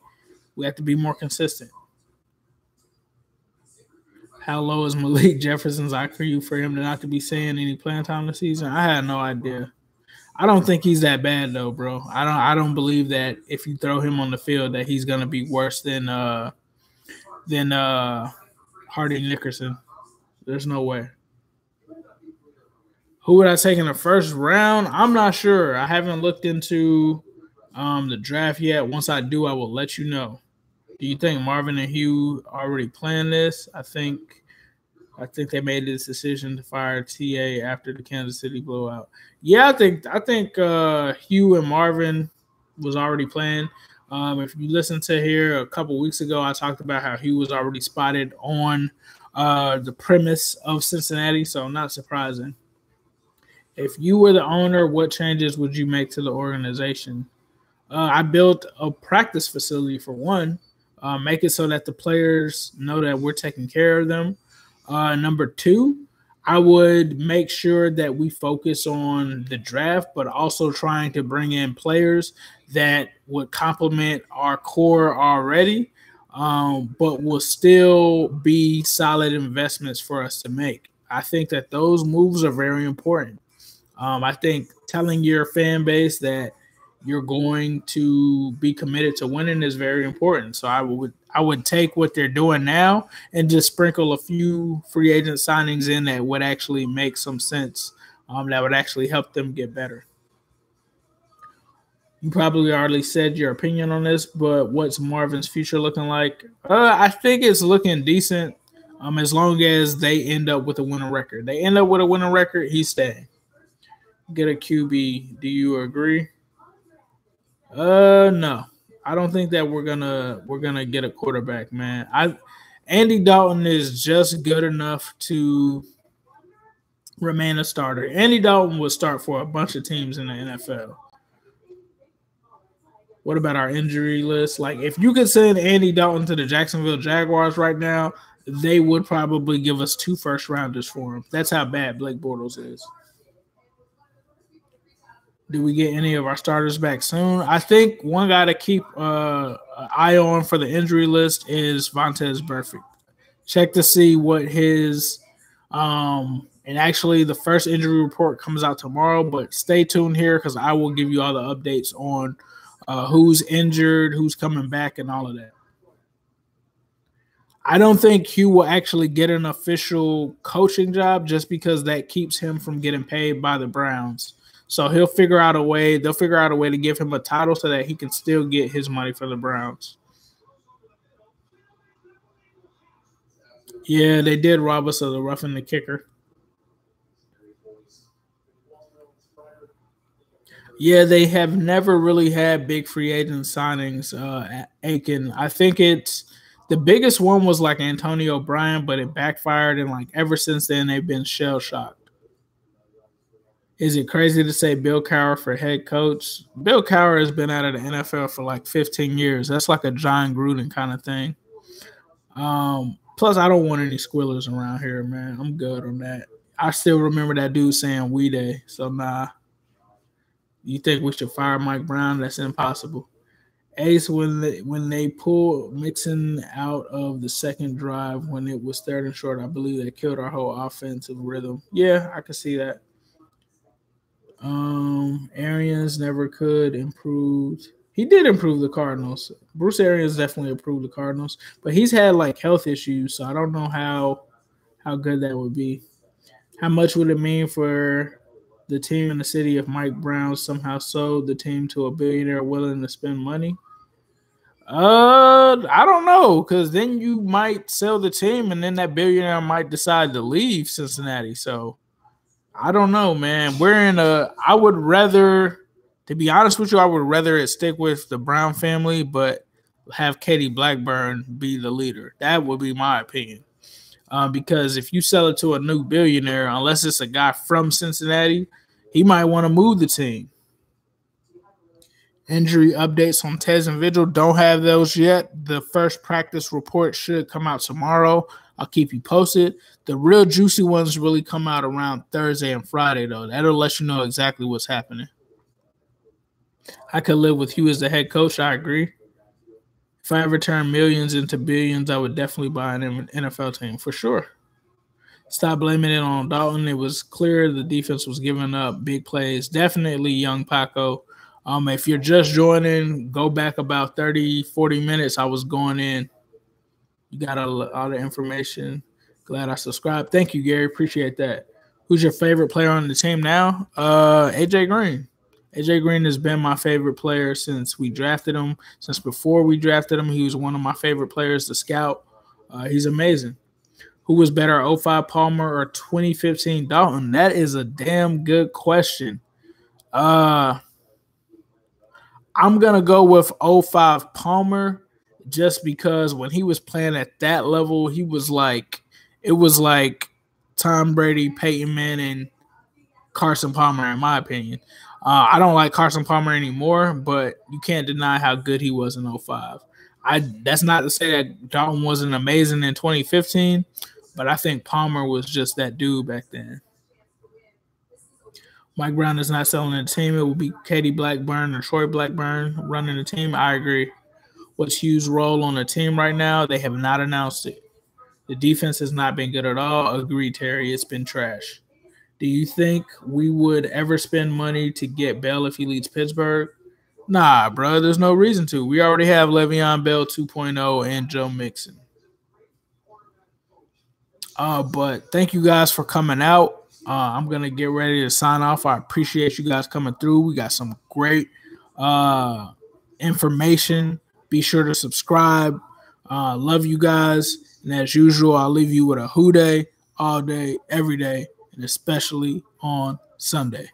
more consistent. How low is Malik Jefferson's IQ for him to not to be saying any playing time this season? I had no idea. I don't think he's that bad though, bro. I don't believe that if you throw him on the field that he's gonna be worse than Hardy Nickerson. There's no way. Who would I take in the first round? I'm not sure. I haven't looked into the draft yet. Once I do, I will let you know. Do you think Marvin and Hugh already planned this? I think they made this decision to fire TA after the Kansas City blowout. Yeah, I think Hugh and Marvin was already playing. If you listen to here a couple weeks ago, I talked about how Hugh was already spotted on the premise of Cincinnati, so not surprising. If you were the owner, what changes would you make to the organization? I built a practice facility for one. Make it so that the players know that we're taking care of them. Number two, I would make sure that we focus on the draft, but also trying to bring in players that would complement our core already, but will still be solid investments for us to make. I think that those moves are very important. I think telling your fan base that you're going to be committed to winning is very important. So I would take what they're doing now and just sprinkle a few free agent signings in that would actually make some sense, that would actually help them get better. You probably already said your opinion on this, but what's Marvin's future looking like? I think it's looking decent, as long as they end up with a winning record. They end up with a winning record, he's staying. Get a QB. Do you agree? No. I don't think that we're gonna get a quarterback, man. Andy Dalton is just good enough to remain a starter. Andy Dalton would start for a bunch of teams in the NFL. What about our injury list? Like, if you could send Andy Dalton to the Jacksonville Jaguars right now, they would probably give us 2 first-rounders for him. That's how bad Blake Bortles is. Do we get any of our starters back soon? I think one guy to keep an eye on for the injury list is Vontaze Burfict. Check to see what his and actually the first injury report comes out tomorrow, but stay tuned here because I will give you all the updates on who's injured, who's coming back, and all of that. I don't think Hugh will actually get an official coaching job just because that keeps him from getting paid by the Browns. So he'll figure out a way. They'll figure out a way to give him a title so that he can still get his money for the Browns. Yeah, they did rob us of the roughing the kicker. Yeah, they have never really had big free agent signings at Aiken. I think the biggest one was like Antonio Bryan, but it backfired, and like ever since then they've been shell shocked. Is it crazy to say Bill Cowher for head coach? Bill Cowher has been out of the NFL for like 15 years. That's like a John Gruden kind of thing. Plus, I don't want any squillers around here, man. I'm good on that. I still remember that dude saying "we day," so nah. You think we should fire Mike Brown? That's impossible. Ace, when they pulled Mixon out of the second drive when it was 3rd and short, I believe they killed our whole offensive rhythm. Yeah, I can see that. Arians never could improve. He did improve the Cardinals. Bruce Arians definitely improved the Cardinals, but he's had like health issues, so I don't know how good that would be. How much would it mean for the team in the city if Mike Brown somehow sold the team to a billionaire willing to spend money? I don't know, because then you might sell the team and then that billionaire might decide to leave Cincinnati. So I don't know, man. I would rather, to be honest with you, I would rather it stick with the Brown family, but have Katie Blackburn be the leader. That would be my opinion. Because if you sell it to a new billionaire, unless it's a guy from Cincinnati, he might want to move the team. Injury updates on Tez and Vigil. Don't have those yet. The first practice report should come out tomorrow. I'll keep you posted. The real juicy ones really come out around Thursday and Friday, though. That'll let you know exactly what's happening. I could live with Hugh as the head coach. I agree. If I ever turn millions into billions, I would definitely buy an NFL team for sure. Stop blaming it on Dalton. It was clear the defense was giving up big plays. Definitely young Paco. If you're just joining, go back about 30, 40 minutes. I was going in. You got all the information. Glad I subscribed. Thank you, Gary. Appreciate that. Who's your favorite player on the team now? AJ Green. AJ Green has been my favorite player since we drafted him. Since before we drafted him, he was one of my favorite players to scout. He's amazing. Who was better, 05 Palmer or 2015 Dalton? That is a damn good question. I'm going to go with 05 Palmer just because when he was playing at that level, it was like Tom Brady, Peyton Manning, Carson Palmer, in my opinion. I don't like Carson Palmer anymore, but you can't deny how good he was in 05. That's not to say that Dalton wasn't amazing in 2015, but I think Palmer was just that dude back then. Mike Brown is not selling the team. It will be Katie Blackburn or Troy Blackburn running the team. I agree. What's Hugh's role on the team right now? They have not announced it. The defense has not been good at all. Agreed, Terry. It's been trash. Do you think we would ever spend money to get Bell if he leads Pittsburgh? Nah, bro. There's no reason to. We already have Le'Veon Bell 2.0 and Joe Mixon. But thank you guys for coming out. I'm going to get ready to sign off. I appreciate you guys coming through. We got some great information. Be sure to subscribe. Love you guys. And as usual, I'll leave you with a who day all day, every day, and especially on Sunday.